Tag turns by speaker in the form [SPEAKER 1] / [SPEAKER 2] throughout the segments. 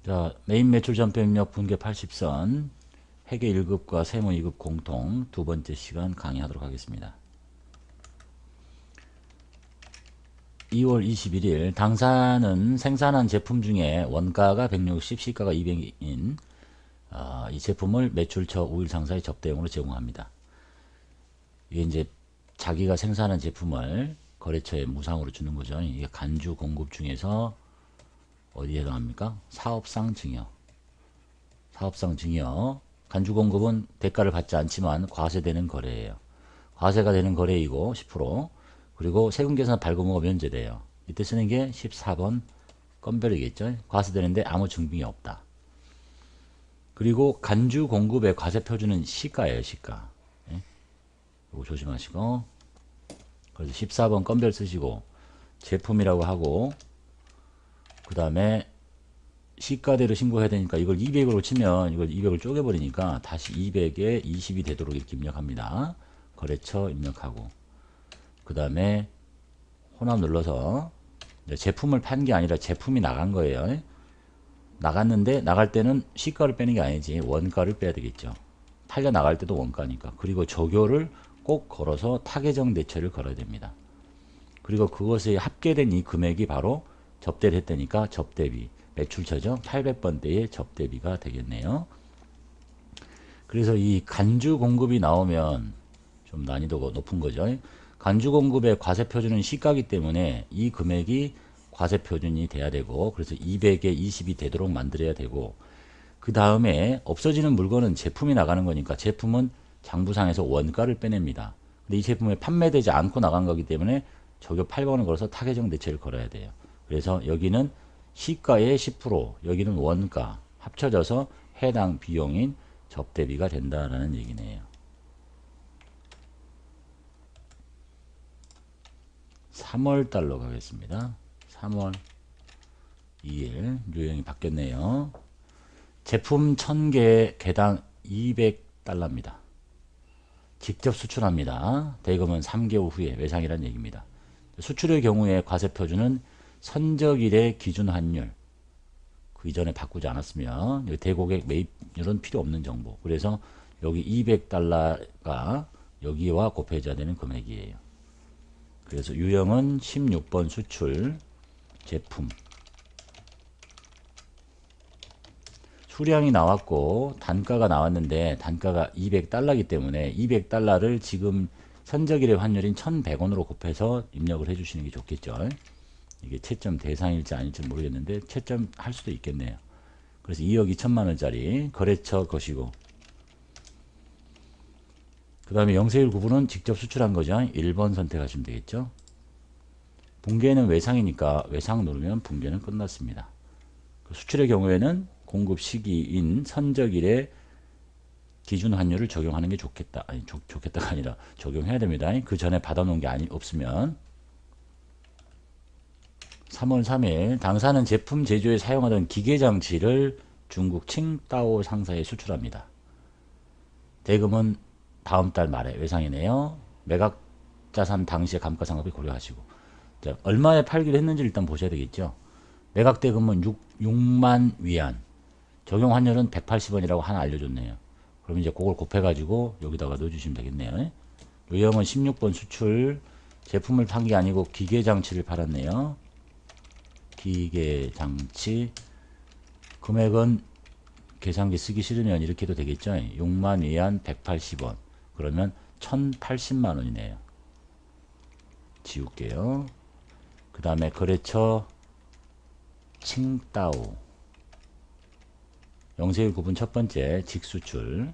[SPEAKER 1] 자, 메인 매출 전표 입력 분계 80선 회계 1급과 세무 2급 공통 두 번째 시간 강의하도록 하겠습니다. 2월 21일 당사는 생산한 제품 중에 원가가 160, 시가가 200인 이 제품을 매출처 우일상사의 접대용으로 제공합니다. 이게 이제 자기가 생산한 제품을 거래처에 무상으로 주는 거죠. 이게 간주 공급 중에서 어디에 해당합니까? 사업상 증여. 사업상 증여. 간주 공급은 대가를 받지 않지만 과세되는 거래예요. 과세가 되는 거래이고 10%. 그리고 세금 계산 발급무가 면제돼요. 이때 쓰는 게 14번 건별이겠죠. 과세되는데 아무 증빙이 없다. 그리고 간주 공급의 과세 표준은 시가예요. 시가. 예? 이거 조심하시고. 그래서 14번 건별 쓰시고 제품이라고 하고 그 다음에 시가대로 신고해야 되니까 이걸 200으로 치면 이걸 200을 쪼개버리니까 다시 200에 20이 되도록 이렇게 입력합니다. 거래처 입력하고 그 다음에 혼합 눌러서 제품을 판 게 아니라 제품이 나간 거예요. 나갔는데 나갈 때는 시가를 빼는 게 아니지 원가를 빼야 되겠죠. 팔려 나갈 때도 원가니까. 그리고 조교를 꼭 걸어서 타계정 대체를 걸어야 됩니다. 그리고 그것에 합계된 이 금액이 바로 접대를 했다니까 접대비 매출처죠. 800번대의 접대비가 되겠네요. 그래서 이 간주 공급이 나오면 좀 난이도가 높은 거죠. 간주 공급의 과세 표준은 시가이기 때문에 이 금액이 과세 표준이 돼야 되고 그래서 200에 20이 되도록 만들어야 되고 그 다음에 없어지는 물건은 제품이 나가는 거니까 제품은 장부상에서 원가를 빼냅니다. 근데 이 제품이 판매되지 않고 나간 거기 때문에 저격 8번을 걸어서 타계정 대체를 걸어야 돼요. 그래서 여기는 시가의 10%, 여기는 원가 합쳐져서 해당 비용인 접대비가 된다라는 얘기네요. 3월 달로 가겠습니다. 3월 2일 유형이 바뀌었네요. 제품 1000개 개당 200달러입니다. 직접 수출합니다. 대금은 3개월 후에 외상이라는 얘기입니다. 수출의 경우에 과세 표준은 선적일의 기준 환율 그 이전에 바꾸지 않았으면 대고객 매입률은 필요 없는 정보. 그래서 여기 200달러가 여기와 곱해져야 되는 금액이에요. 그래서 유형은 16번 수출 제품 수량이 나왔고 단가가 나왔는데 단가가 200달러이기 때문에 200달러를 지금 선적일의 환율인 1100원으로 곱해서 입력을 해주시는 게 좋겠죠. 이게 채점 대상일지 아닐지 모르겠는데 채점 할 수도 있겠네요. 그래서 2억 2천만 원짜리 거래처 것이고 그 다음에 영세율 구분은 직접 수출한 거죠. 1번 선택하시면 되겠죠. 분계는 외상이니까 외상 누르면 분계는 끝났습니다. 수출의 경우에는 공급 시기인 선적일의 기준 환율을 적용하는 게 좋겠다. 아니 좋겠다가 아니라 적용해야 됩니다. 그 전에 받아놓은 게 없으면 3월 3일 당사는 제품 제조에 사용하던 기계장치를 중국 칭따오 상사에 수출합니다. 대금은 다음 달 말에 외상이네요. 매각자산 당시의 감가상각비 고려하시고 자, 얼마에 팔기로 했는지 일단 보셔야 되겠죠. 매각대금은 6만 위안 적용 환율은 180원이라고 하나 알려줬네요. 그럼 이제 그걸 곱해가지고 여기다가 넣어주시면 되겠네요. 요형은 16번 수출 제품을 판 게 아니고 기계장치를 팔았네요. 기계장치 금액은 계산기 쓰기 싫으면 이렇게 해도 되겠죠. 6만 위안 180원 그러면 1080만 원이네요. 지울게요. 그 다음에 거래처 칭따오 영세율 구분 첫 번째 직수출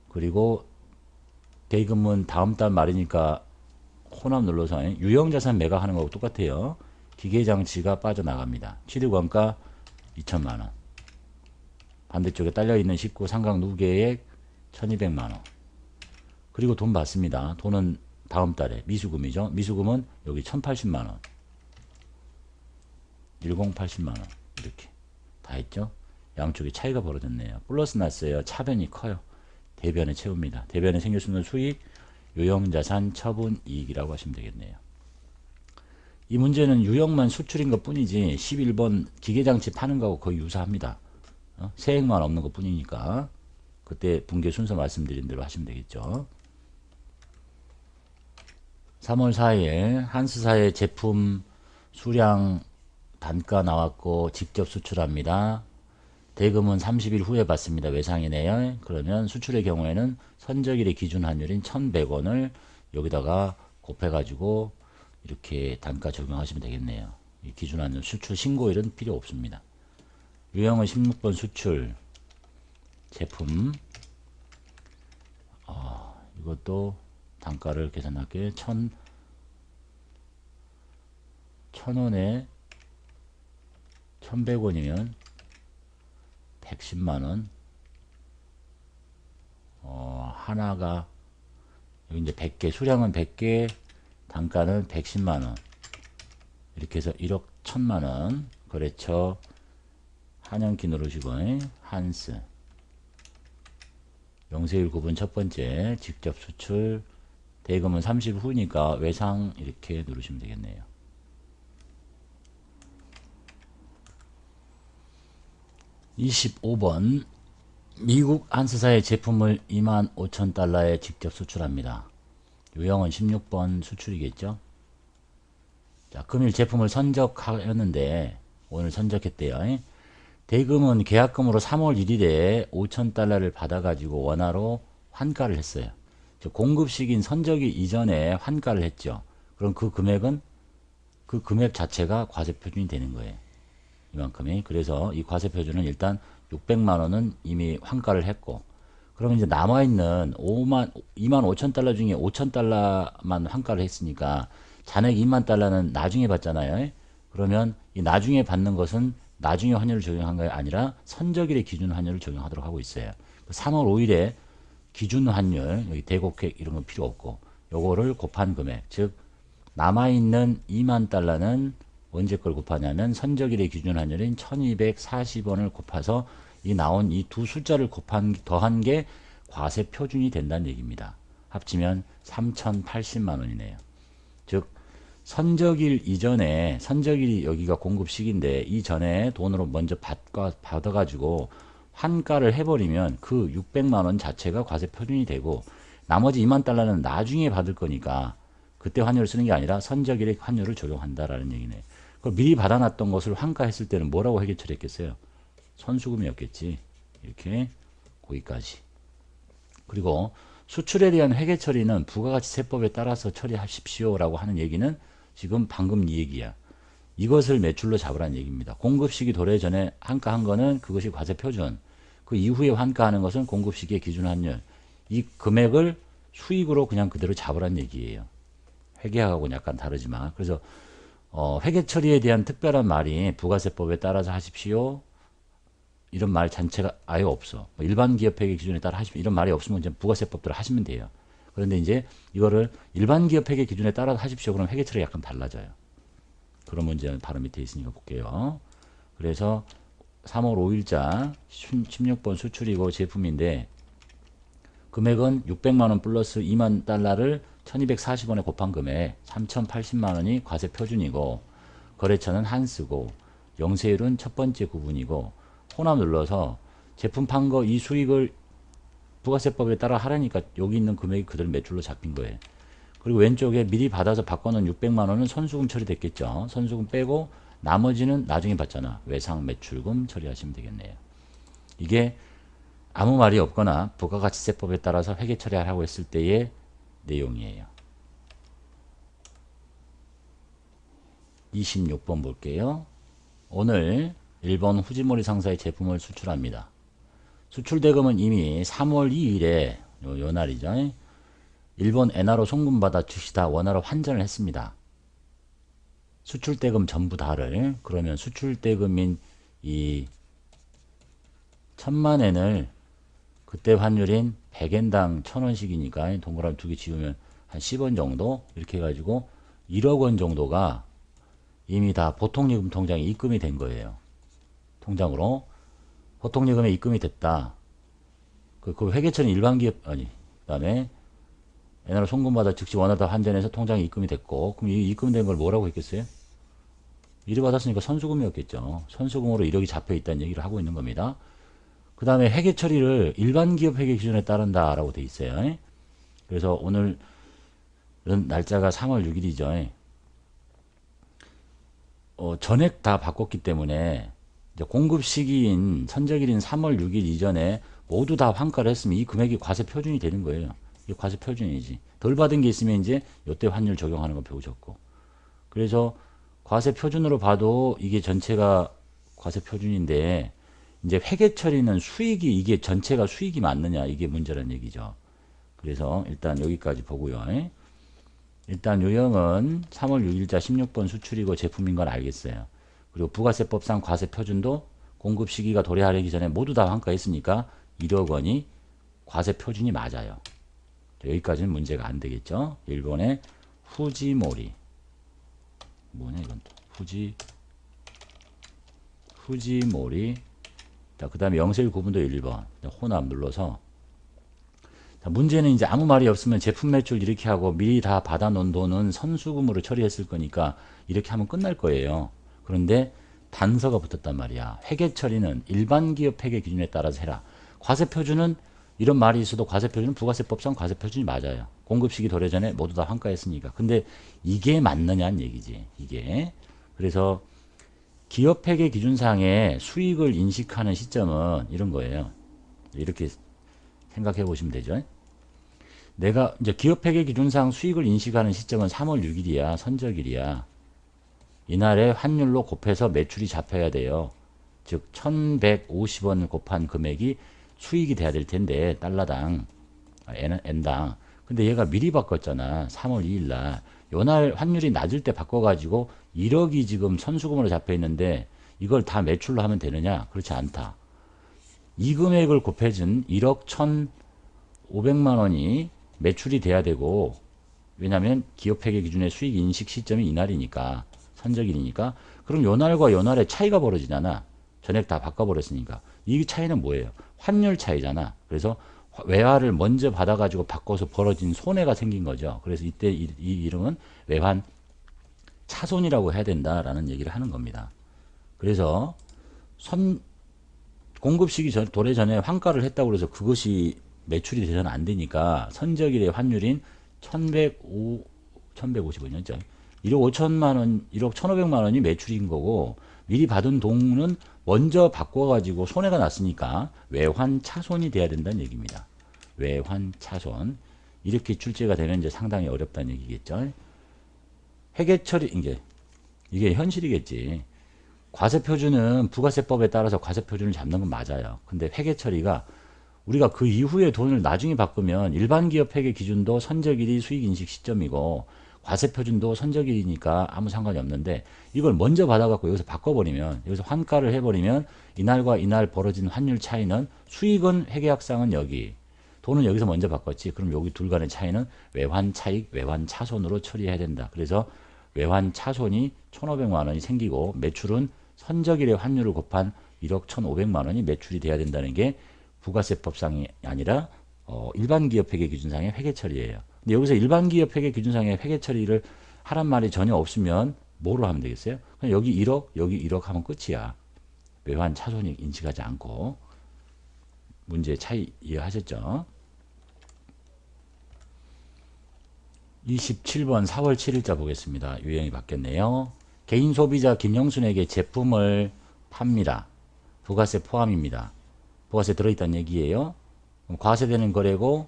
[SPEAKER 1] 그리고 대금은 다음 달 말이니까 혼합 눌러서 유형자산 매각하는 거하고 똑같아요. 기계장치가 빠져나갑니다. 취득원가 2천만원 반대쪽에 딸려있는 19 삼각 누계액 1200만원 그리고 돈 받습니다. 돈은 다음 달에 미수금이죠. 미수금은 여기 1080만원 1080만원 이렇게 다 했죠. 양쪽에 차이가 벌어졌네요. 플러스 났어요. 차변이 커요. 대변에 채웁니다. 대변에 생길 수 있는 수익 요형자산 처분 이익이라고 하시면 되겠네요. 이 문제는 유형만 수출인 것 뿐이지 11번 기계장치 파는 거하고 거의 유사합니다. 세액만 없는 것 뿐이니까 그때 분계 순서 말씀드린 대로 하시면 되겠죠. 3월 4일 한스사의 제품 수량 단가 나왔고 직접 수출합니다. 대금은 30일 후에 받습니다. 외상이네요. 그러면 수출의 경우에는 선적일의 기준 환율인 1,100원을 여기다가 곱해가지고 이렇게 단가 적용하시면 되겠네요. 이 기준 환율 수출 신고일은 필요 없습니다. 유형은 16번 수출 제품 이것도 단가를 계산할게요. 1,000원에 1,100원이면 110만원 하나가 여기 이제 100개 수량은 100개 단가는 110만원 이렇게 해서 1억 1,000만원 거래처 한영키 누르시고 한스 영세율 구분 첫 번째 직접 수출 대금은 30일 후니까 외상 이렇게 누르시면 되겠네요. 25번 미국 한스사의 제품을 25,000달러에 직접 수출합니다. 유형은 16번 수출이겠죠. 자, 금일 제품을 선적하였는데 오늘 선적했대요. 대금은 계약금으로 3월 1일에 5,000달러를 받아가지고 원화로 환가를 했어요. 공급 시기인 선적이 이전에 환가를 했죠. 그럼 그 금액은 그 금액 자체가 과세표준이 되는 거예요. 이만큼이. 그래서 이 과세표준은 일단 600만 원은 이미 환가를 했고, 그러면 이제 남아있는 25,000달러 중에 5,000달러만 환가를 했으니까 잔액 2만 달러는 나중에 받잖아요. 그러면 이 나중에 받는 것은 나중에 환율을 적용한 게 아니라 선적일의 기준 환율을 적용하도록 하고 있어요. 3월 5일에 기준 환율, 여기 대곡획 이런 건 필요 없고, 요거를 곱한 금액, 즉 남아있는 2만 달러는 언제 걸 곱하냐면 선적일의 기준 환율인 1240원을 곱해서 이 나온 이 두 숫자를 더한 게 과세 표준이 된다는 얘기입니다. 합치면 3,080만 원이네요. 즉 선적일 이전에 선적일이 여기가 공급 시기인데 이전에 돈으로 먼저 받아가지고 환가를 해버리면 그 600만 원 자체가 과세 표준이 되고 나머지 2만 달러는 나중에 받을 거니까 그때 환율을 쓰는 게 아니라 선적일의 환율을 적용한다라는 얘기네. 그 미리 받아놨던 것을 환가했을 때는 뭐라고 회계 처리했겠어요? 선수금이었겠지. 이렇게 거기까지. 그리고 수출에 대한 회계 처리는 부가가치세법에 따라서 처리하십시오라고 하는 얘기는 지금 방금 이 얘기야. 이것을 매출로 잡으라는 얘기입니다. 공급 시기 도래 전에 환가한 거는 그것이 과세 표준. 그 이후에 환가하는 것은 공급 시기의 기준 환율. 이 금액을 수익으로 그냥 그대로 잡으라는 얘기예요. 회계하고는 약간 다르지만. 그래서 회계 처리에 대한 특별한 말이 부가세법에 따라서 하십시오. 이런 말 자체가 아예 없어. 일반 기업 회계 기준에 따라 하시면 이런 말이 없으면 이제 부가세법대로 하시면 돼요. 그런데 이제 이거를 일반 기업 회계 기준에 따라 하십시오. 그럼 회계 처리가 약간 달라져요. 그런 문제는 바로 밑에 있으니까 볼게요. 그래서 3월 5일자 16번 수출이고 제품인데 금액은 600만 원 플러스 2만 달러를 1240원에 곱한 금액 3080만 원이 과세 표준이고 거래처는 한스고 영세율은 첫 번째 구분이고 호남 눌러서 제품 판 거 이 수익을 부가세법에 따라 하라니까 여기 있는 금액이 그대로 매출로 잡힌 거예요. 그리고 왼쪽에 미리 받아서 바꿔놓은 600만 원은 선수금 처리됐겠죠. 선수금 빼고 나머지는 나중에 받잖아. 외상 매출금 처리하시면 되겠네요. 이게 아무 말이 없거나 부가가치세법에 따라서 회계 처리하라고 했을 때의 내용이에요. 26번 볼게요. 오늘 일본 후지모리 상사의 제품을 수출합니다. 수출 대금은 이미 3월 2일에 요 날이죠. 일본 엔화로 송금받아 주시다 원화로 환전을 했습니다. 수출 대금 전부 다를. 그러면 수출 대금인 이 1000만엔을 그때 환율인 100엔당 1000원씩이니까 동그라미 두 개 지우면 한 10원 정도 이렇게 해가지고 1억 원 정도가 이미 다 보통예금 통장에 입금이 된 거예요. 통장으로 보통예금에 입금이 됐다. 그 회계처는 일반기업 아니 그다음에 엔화로 송금받아 즉시 원화로 환전해서 통장에 입금이 됐고 그럼 이 입금된 걸 뭐라고 했겠어요? 1위 받았으니까 선수금이었겠죠. 선수금으로 1억이 잡혀 있다는 얘기를 하고 있는 겁니다. 그 다음에 회계 처리를 일반 기업 회계 기준에 따른다 라고 돼 있어요. 그래서 오늘 날짜가 3월 6일이죠. 전액 다 바꿨기 때문에 이제 공급 시기인 선적일인 3월 6일 이전에 모두 다 환가를 했으면 이 금액이 과세 표준이 되는 거예요. 이게 과세 표준이지. 덜 받은 게 있으면 이제 요때 환율 적용하는 거 배우셨고. 그래서 과세 표준으로 봐도 이게 전체가 과세 표준인데 이제 회계 처리는 수익이 이게 전체가 수익이 맞느냐 이게 문제라는 얘기죠. 그래서 일단 여기까지 보고요. 일단 유형은 3월 6일자 16번 수출이고 제품인 건 알겠어요. 그리고 부가세법상 과세 표준도 공급 시기가 도래하기 전에 모두 다 환가했으니까 1억 원이 과세 표준이 맞아요. 여기까지는 문제가 안 되겠죠. 일본의 후지모리. 뭐냐 이건 또. 후지모리. 자, 그 다음에 0셀 구분도 1번. 혼합 눌러서. 자, 문제는 이제 아무 말이 없으면 제품 매출 이렇게 하고 미리 다 받아놓은 돈은 선수금으로 처리했을 거니까 이렇게 하면 끝날 거예요. 그런데 단서가 붙었단 말이야. 회계 처리는 일반 기업 회계 기준에 따라서 해라. 과세 표준은 이런 말이 있어도 과세 표준은 부가세법상 과세 표준이 맞아요. 공급 시기 도래 전에 모두 다 환가했으니까. 근데 이게 맞느냐는 얘기지. 이게. 그래서 기업 회계 기준상의 수익을 인식하는 시점은 이런 거예요. 이렇게 생각해 보시면 되죠. 내가 이제 기업 회계 기준상 수익을 인식하는 시점은 3월 6일이야. 선적일이야. 이날의 환율로 곱해서 매출이 잡혀야 돼요. 즉 1150원 곱한 금액이 수익이 돼야 될 텐데 달러당 N당. 근데 얘가 미리 바꿨잖아. 3월 2일 날. 요날 환율이 낮을 때 바꿔가지고 1억이 지금 선수금으로 잡혀 있는데 이걸 다 매출로 하면 되느냐? 그렇지 않다. 이 금액을 곱해준 1억 1,500만 원이 매출이 돼야 되고, 왜냐면 기업회계 기준의 수익 인식 시점이 이날이니까, 선적일이니까. 그럼 요날과 요날의 차이가 벌어지잖아. 전액 다 바꿔버렸으니까. 이 차이는 뭐예요? 환율 차이잖아. 그래서 외화를 먼저 받아가지고 바꿔서 벌어진 손해가 생긴 거죠. 그래서 이때 이 이름은 외환 차손이라고 해야 된다라는 얘기를 하는 겁니다. 그래서 공급 시기 도래 전에 환가를 했다고 해서 그것이 매출이 되서는 안 되니까 선적일의 환율인 1150원이었죠. 1억 5천만 원, 1억 1,500만 원이 매출인 거고 미리 받은 돈은 먼저 바꿔가지고 손해가 났으니까 외환 차손이 돼야 된다는 얘기입니다. 외환 차손. 이렇게 출제가 되면 이제 상당히 어렵다는 얘기겠죠. 회계 처리, 이게 현실이겠지. 과세 표준은 부가세법에 따라서 과세 표준을 잡는 건 맞아요. 근데 회계 처리가 우리가 그 이후에 돈을 나중에 바꾸면 일반 기업 회계 기준도 선적일이 수익 인식 시점이고 과세 표준도 선적일이니까 아무 상관이 없는데 이걸 먼저 받아갖고 여기서 바꿔버리면 여기서 환가를 해버리면 이날과 이날 벌어진 환율 차이는 수익은 회계학상은 여기 돈은 여기서 먼저 바꿨지. 그럼 여기 둘 간의 차이는 외환 차익, 외환 차손으로 처리해야 된다. 그래서 외환 차손이 1,500만 원이 생기고 매출은 선적일의 환율을 곱한 1억 1,500만 원이 매출이 돼야 된다는 게 부가세법상이 아니라 일반 기업 회계 기준상의 회계 처리예요. 근데 여기서 일반 기업 회계 기준상의 회계 처리를 하란 말이 전혀 없으면 뭐로 하면 되겠어요? 그냥 여기 1억, 여기 1억 하면 끝이야. 외환 차손이 인식하지 않고. 문제 차이 이해하셨죠? 27번 4월 7일자 보겠습니다. 유형이 바뀌었네요. 개인 소비자 김영순에게 제품을 팝니다. 부가세 포함입니다. 부가세 들어있다는 얘기예요. 그럼 과세되는 거래고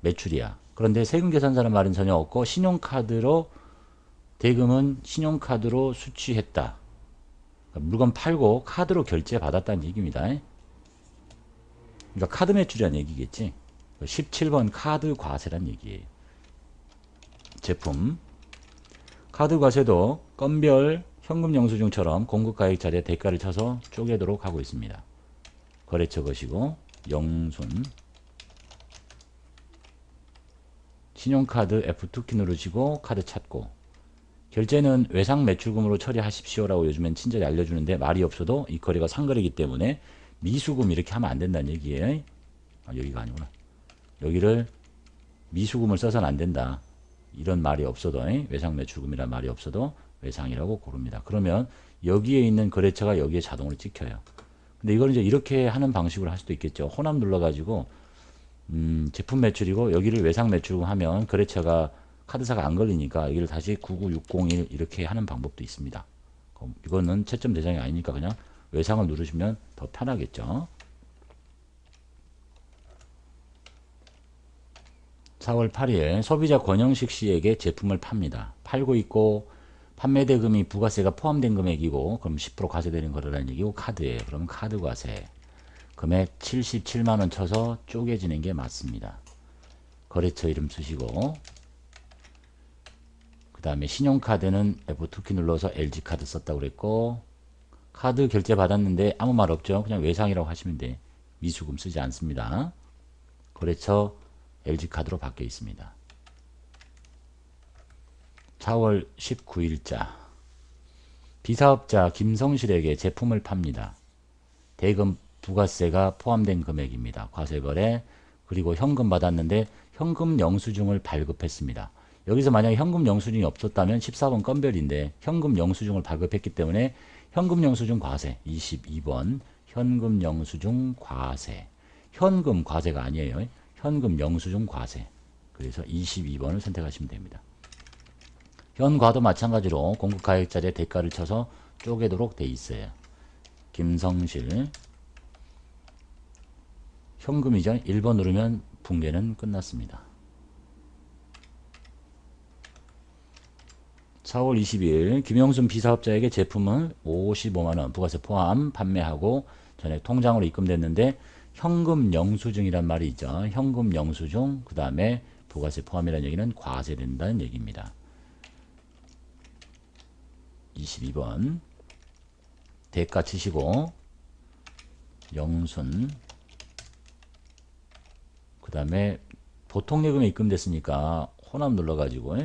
[SPEAKER 1] 매출이야. 그런데 세금 계산서는 말은 전혀 없고 신용카드로 대금은 신용카드로 수취했다. 그러니까 물건 팔고 카드로 결제 받았다는 얘기입니다. 그러니까 카드 매출이라는 얘기겠지. 17번 카드 과세란 얘기예요. 제품 카드 과세도 건별 현금 영수증처럼 공급가액 자리에 대가를 쳐서 쪼개도록 하고 있습니다. 거래처 것이고 영순 신용카드 F2키 누르시고 카드 찾고 결제는 외상 매출금으로 처리하십시오라고 요즘엔 친절히 알려주는데 말이 없어도 이 거래가 상거래이기 때문에 미수금 이렇게 하면 안 된다는 얘기예요. 여기가 아니구나. 여기를 미수금을 써서는 안 된다. 이런 말이 없어도 외상 매출금이란 말이 없어도 외상이라고 고릅니다. 그러면 여기에 있는 거래처가 여기에 자동으로 찍혀요. 근데 이걸 이제 이렇게 하는 방식으로 할 수도 있겠죠. 혼합 눌러가지고 제품 매출이고 여기를 외상 매출이고 하면 거래처가 카드사가 안 걸리니까 여기를 다시 99601 이렇게 하는 방법도 있습니다. 이거는 채점 대상이 아니니까 그냥 외상을 누르시면 더 편하겠죠. 4월 8일 소비자 권영식 씨에게 제품을 팝니다. 팔고 있고 판매 대금이 부가세가 포함된 금액이고 그럼 10% 과세되는 거래라는 얘기고 카드예요. 그럼 카드 과세 금액 77만원 쳐서 쪼개지는 게 맞습니다. 거래처 이름 쓰시고 그 다음에 신용카드는 F2키 눌러서 LG카드 썼다고 그랬고 카드 결제 받았는데 아무 말 없죠. 그냥 외상이라고 하시면 돼. 미수금 쓰지 않습니다. 거래처 LG카드로 바뀌어 있습니다. 4월 19일자 비사업자 김성실에게 제품을 팝니다. 대금 부가세가 포함된 금액입니다. 과세거래 그리고 현금 받았는데 현금 영수증을 발급했습니다. 여기서 만약에 현금 영수증이 없었다면 14번 건별인데 현금 영수증을 발급했기 때문에 현금 영수증 과세 22번 현금 영수증 과세 현금 과세가 아니에요. 현금 영수증 과세 그래서 22번을 선택하시면 됩니다. 현과도 마찬가지로 공급가액자리에 대가를 쳐서 쪼개도록 돼 있어요. 김성실 현금이죠. 1번 누르면 붕괴는 끝났습니다. 4월 20일 김영순 비사업자에게 제품을 55만원 부가세 포함 판매하고 전액 통장으로 입금됐는데 현금 영수증이란 말이 있죠. 현금 영수증 그 다음에 부가세 포함이라는 얘기는 과세된다는 얘기입니다. 22번 대가 치시고 영순 그 다음에 보통예금에 입금됐으니까 혼합 눌러가지고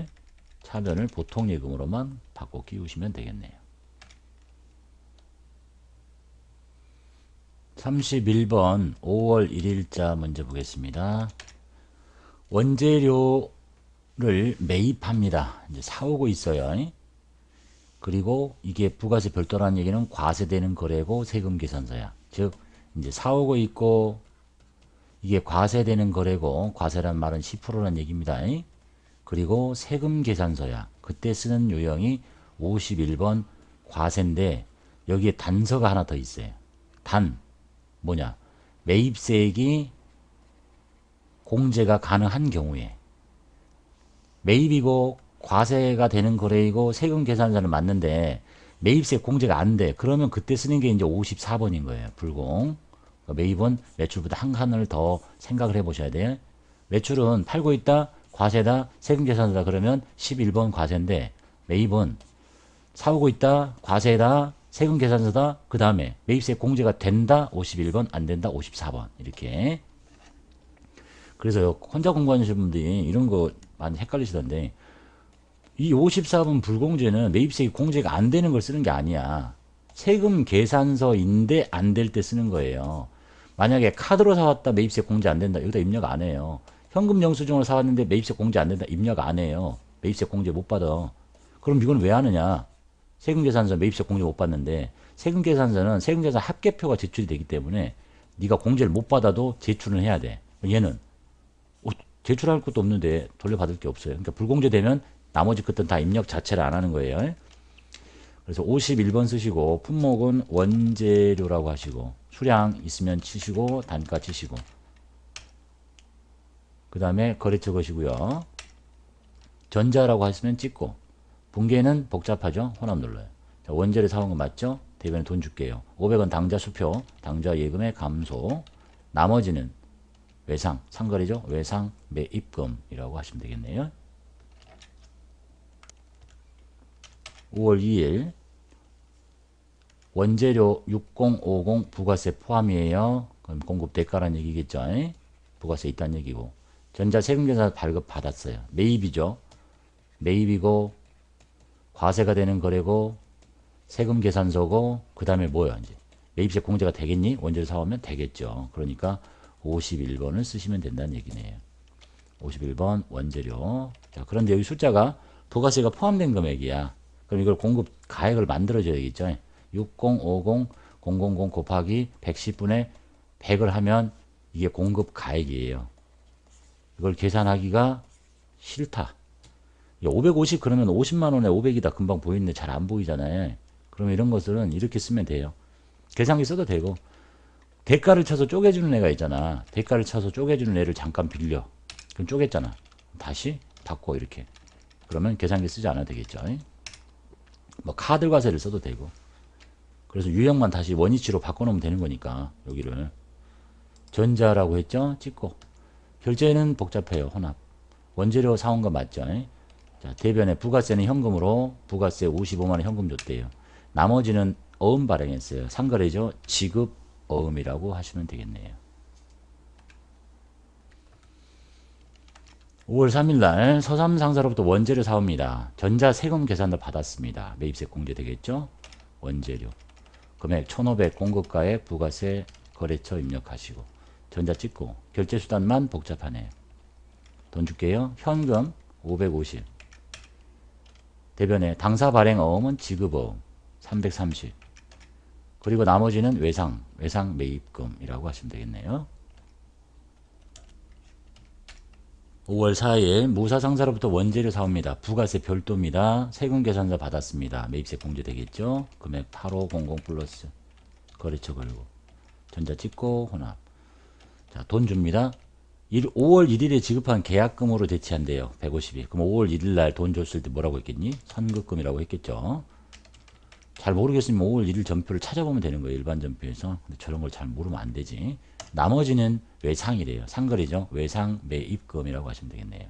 [SPEAKER 1] 차변을 보통예금으로만 바꿔 끼우시면 되겠네요. 31번 5월 1일자 먼저 보겠습니다. 원재료를 매입합니다. 이제 사오고 있어요. 그리고 이게 부가세 별도라는 얘기는 과세되는 거래고 세금 계산서야. 즉 이제 사오고 있고 이게 과세되는 거래고 과세란 말은 10%라는 얘기입니다. 그리고 세금 계산서야. 그때 쓰는 요령이 51번 과세인데 여기에 단서가 하나 더 있어요. 단 뭐냐? 매입세액이 공제가 가능한 경우에 매입이고 과세가 되는 거래이고 세금 계산서는 맞는데 매입세 공제가 안 돼. 그러면 그때 쓰는 게 이제 54번인 거예요. 불공. 매입은 매출보다 한 칸을 더 생각을 해 보셔야 돼요. 매출은 팔고 있다, 과세다, 세금 계산서다 그러면 11번 과세인데 매입은 사오고 있다, 과세다, 세금 계산서다, 그 다음에 매입세 공제가 된다, 51번, 안 된다, 54번. 이렇게. 그래서 혼자 공부하시는 분들이 이런 거 많이 헷갈리시던데 이 54번 불공제는 매입세액 공제가 안 되는 걸 쓰는 게 아니야. 세금 계산서인데 안 될 때 쓰는 거예요. 만약에 카드로 사왔다 매입세 공제 안 된다. 여기다 입력 안 해요. 현금 영수증을 사왔는데 매입세 공제 안 된다. 입력 안 해요. 매입세 공제 못 받아. 그럼 이건 왜 하느냐. 세금 계산서 매입세 공제 못 받는데 세금 계산서는 세금 계산 합계표가 제출이 되기 때문에 네가 공제를 못 받아도 제출은 해야 돼. 얘는 제출할 것도 없는데 돌려받을 게 없어요. 그러니까 불공제 되면 나머지 것들은 다 입력 자체를 안 하는 거예요. 그래서 51번 쓰시고 품목은 원재료라고 하시고 수량 있으면 치시고 단가 치시고 그 다음에 거래처 것이고요. 전자라고 하시면 찍고 분계는 복잡하죠. 혼합 눌러요. 자, 원재료 사온 거 맞죠? 대변에 돈 줄게요. 500원 당좌 수표 당좌 예금의 감소 나머지는 외상 상거래죠. 외상 매입금이라고 하시면 되겠네요. 5월 2일 원재료 6050 부가세 포함이에요. 그럼 공급 대가라는 얘기겠죠. 부가세 있다는 얘기고 전자 세금계산 발급 받았어요. 매입이죠. 매입이고 과세가 되는 거래고 세금 계산서고 그 다음에 뭐야 이제 매입세 공제가 되겠니? 원재료 사오면 되겠죠. 그러니까 51번을 쓰시면 된다는 얘기네요. 51번 원재료. 자, 그런데 여기 숫자가 부가세가 포함된 금액이야. 그럼 이걸 공급 가액을 만들어줘야 되겠죠. 6050 000 곱하기 110분의 100을 하면 이게 공급 가액이에요. 이걸 계산하기가 싫다. 550 그러면 50만원에 500이다 금방 보이는데 잘 안 보이잖아요. 그러면 이런 것들은 이렇게 쓰면 돼요. 계산기 써도 되고, 대가를 쳐서 쪼개주는 애가 있잖아. 대가를 쳐서 쪼개주는 애를 잠깐 빌려. 그럼 쪼갰잖아. 다시 바꿔 이렇게. 그러면 계산기 쓰지 않아도 되겠죠. 뭐 카드 과세를 써도 되고. 그래서 유형만 다시 원위치로 바꿔놓으면 되는 거니까 여기를 전자라고 했죠. 찍고 결제는 복잡해요. 혼합. 원재료 사온 거 맞죠? 자, 대변에 부가세는 현금으로 부가세 55만원 현금 줬대요. 나머지는 어음 발행했어요. 상거래죠. 지급 어음이라고 하시면 되겠네요. 5월 3일날 서삼 상사로부터 원재료 사옵니다. 전자 세금 계산을 받았습니다. 매입세 공제되겠죠? 원재료 금액 1,500 공급가액 부가세 거래처 입력하시고 전자 찍고 결제수단만 복잡하네요. 돈 줄게요. 현금 550 대변에 당사 발행 어음은 지급어음 330 그리고 나머지는 외상 매입금이라고 하시면 되겠네요. 5월 4일 무사상사로부터 원재료 사옵니다. 부가세 별도입니다. 세금계산서 받았습니다. 매입세 공제되겠죠. 금액 8500 플러스 거래처 걸고 전자 찍고 혼합. 자, 돈 줍니다. 5월 1일에 지급한 계약금으로 대체한대요. 150이. 그럼 5월 1일 날 돈 줬을 때 뭐라고 했겠니? 선급금이라고 했겠죠. 잘 모르겠으면 5월 1일 전표를 찾아보면 되는 거예요. 일반 전표에서. 근데 저런 걸 잘 모르면 안 되지. 나머지는 외상이래요. 상거래죠. 외상 매입금이라고 하시면 되겠네요.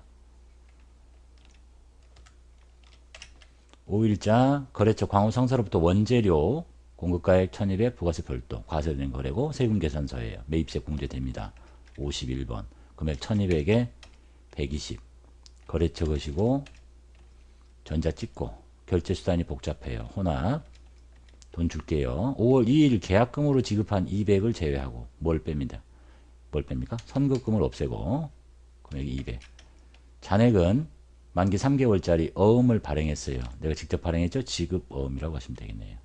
[SPEAKER 1] 5일자 거래처 광호상사로부터 원재료 공급가액 1200 부가세 별도 과세된 거래고 세금계산서예요. 매입세 공제됩니다. 51번 금액 1200에 120 거래처 것이고 전자 찍고 결제수단이 복잡해요. 혼합 돈 줄게요. 5월 2일 계약금으로 지급한 200을 제외하고 뭘 뺍니다. 뭘 뺍니까? 선급금을 없애고 금액이 200 잔액은 만기 3개월짜리 어음을 발행했어요. 내가 직접 발행했죠? 지급 어음이라고 하시면 되겠네요.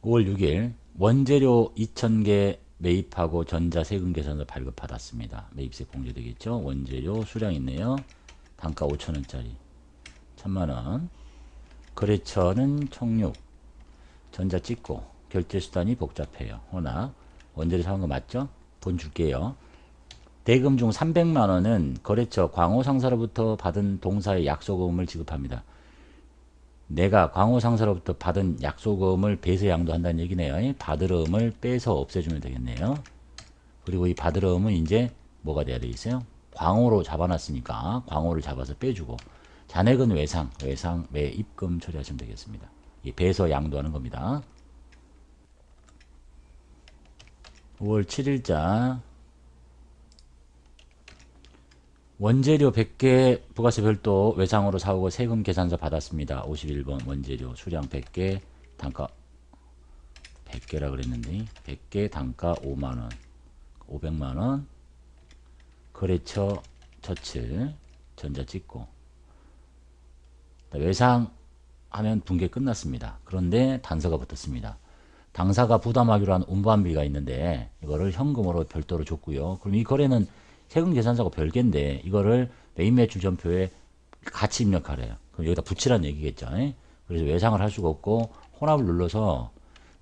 [SPEAKER 1] 5월 6일 원재료 2,000개 매입하고 전자 세금 계산서 발급받았습니다. 매입세 공제되겠죠? 원재료 수량 있네요. 단가 5,000원짜리 1,000만원 거래처는 청육 전자 찍고 결제수단이 복잡해요. 혼합 원재료 사온 거 맞죠? 돈 줄게요. 대금 중 300만원은 거래처 광호상사로부터 받은 동사의 약속금을 지급합니다. 내가 광호상사로부터 받은 약속금을 배세 양도한다는 얘기네요. 받으러음을 빼서 없애주면 되겠네요. 그리고 이 받으러음은 이제 뭐가 돼야 되겠어요? 광호로 잡아놨으니까 광호를 잡아서 빼주고 잔액은 외상 매입금 처리하시면 되겠습니다. 이 배서 양도하는 겁니다. 5월 7일자 원재료 100개 부가세 별도 외상으로 사오고 세금 계산서 받았습니다. 51번 원재료 수량 100개 단가 100개라 그랬는데 100개 단가 5만원 500만원 거래처 처칠 전자 찍고 외상하면 분계 끝났습니다. 그런데 단서가 붙었습니다. 당사가 부담하기로 한 운반비가 있는데 이거를 현금으로 별도로 줬고요. 그럼 이 거래는 세금 계산서가 별개인데 이거를 매입 매출 전표에 같이 입력하래요. 그럼 여기다 붙이라는 얘기겠죠. 그래서 외상을 할 수가 없고 혼합을 눌러서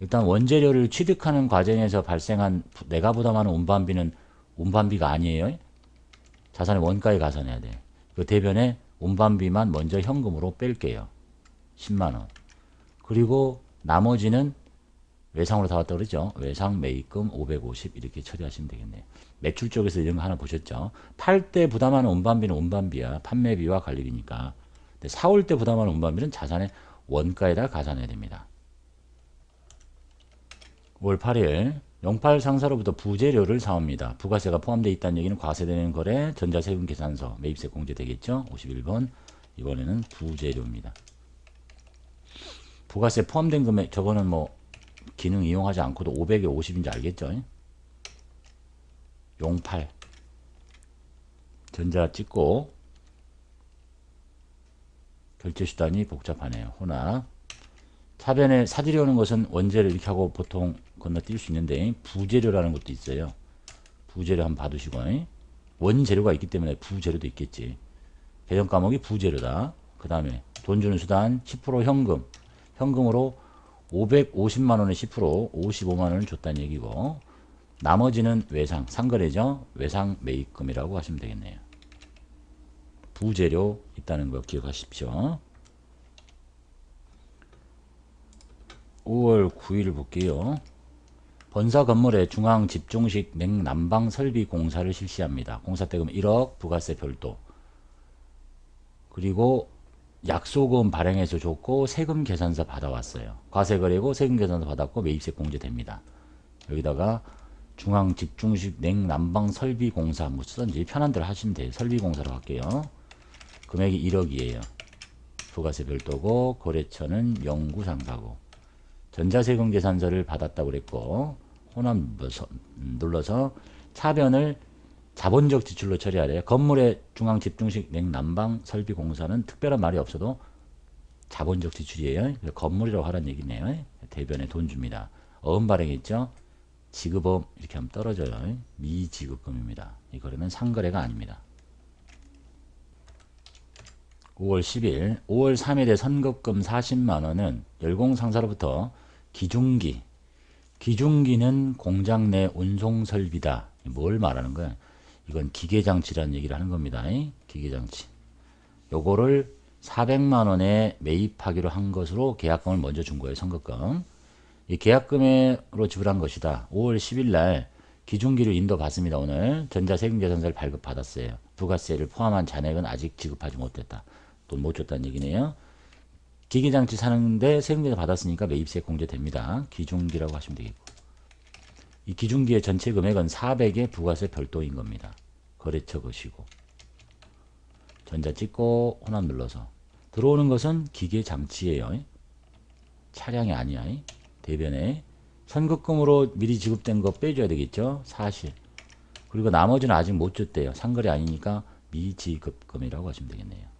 [SPEAKER 1] 일단 원재료를 취득하는 과정에서 발생한 내가 부담하는 운반비는 운반비가 아니에요. 자산의 원가에 가산해야 돼. 그 대변에 운반비만 먼저 현금으로 뺄게요. 10만원. 그리고 나머지는 외상으로 다 왔다 그러죠. 외상 매입금 550 이렇게 처리하시면 되겠네요. 매출 쪽에서 이런 거 하나 보셨죠. 팔 때 부담하는 운반비는 운반비야. 판매비와 관리비니까. 근데 사올 때 부담하는 운반비는 자산의 원가에다 가산해야 됩니다. 5월 8일 08 상사로부터 부재료를 사옵니다. 부가세가 포함되어 있다는 얘기는 과세되는 거래 전자세금 계산서 매입세 공제되겠죠. 51번 이번에는 부재료입니다. 부가세 포함된 금액 저거는 뭐 기능 이용하지 않고도 500에 50인지 알겠죠. 08 전자 찍고 결제수단이 복잡하네요. 혼합. 차변에 사들여오는 것은 원재료 이렇게 하고 보통 건너뛸 수 있는데 부재료라는 것도 있어요. 부재료 한번 봐두시고 원재료가 있기 때문에 부재료도 있겠지. 배정 과목이 부재료다. 그 다음에 돈 주는 수단 10% 현금. 현금으로 550만원에 10% 55만원을 줬다는 얘기고 나머지는 외상, 상거래죠. 외상 매입금이라고 하시면 되겠네요. 부재료 있다는 거 기억하십시오. 5월 9일 볼게요. 본사 건물에 중앙 집중식 냉난방 설비 공사를 실시합니다. 공사대금 1억, 부가세 별도. 그리고 약소금 발행해서 줬고 세금 계산서 받아왔어요. 과세거래고 세금 계산서 받았고 매입세 공제됩니다. 여기다가 중앙 집중식 냉난방 설비 공사 뭐 쓰든지 편한 대로 하시면 돼요. 설비 공사로 할게요. 금액이 1억이에요. 부가세 별도고 거래처는 영구상사고 전자세금 계산서를 받았다고 그랬고 혼합 눌러서 차변을 자본적 지출로 처리하래요. 건물의 중앙 집중식 냉난방 설비 공사는 특별한 말이 없어도 자본적 지출이에요. 건물이라고 하라는 얘기네요. 대변에 돈 줍니다. 어음 발행했죠. 지급업 이렇게 하면 떨어져요. 미지급금입니다. 이 거래는 상거래가 아닙니다. 5월 10일 5월 3일에 선급금 40만원은 열공상사로부터 기중기 기중기는 공장 내 운송설비다. 뭘 말하는 거야? 이건 기계장치라는 얘기를 하는 겁니다. 기계장치. 요거를 400만원에 매입하기로 한 것으로 계약금을 먼저 준 거예요. 선급금. 이 계약금으로 지불한 것이다. 5월 10일 날 기중기를 인도받습니다. 오늘 전자세금계산서를 발급받았어요. 부가세를 포함한 잔액은 아직 지급하지 못했다. 돈 못 줬다는 얘기네요. 기계장치 사는데 세금계산 받았으니까 매입세 공제됩니다. 기중기라고 하시면 되겠고 이 기중기의 전체 금액은 400에 부가세 별도인 겁니다. 거래처 것이고 전자 찍고 혼합 눌러서 들어오는 것은 기계장치예요. 차량이 아니야. 대변에 선급금으로 미리 지급된 거 빼줘야 되겠죠. 사실. 그리고 나머지는 아직 못 줬대요. 상거래 아니니까 미지급금이라고 하시면 되겠네요.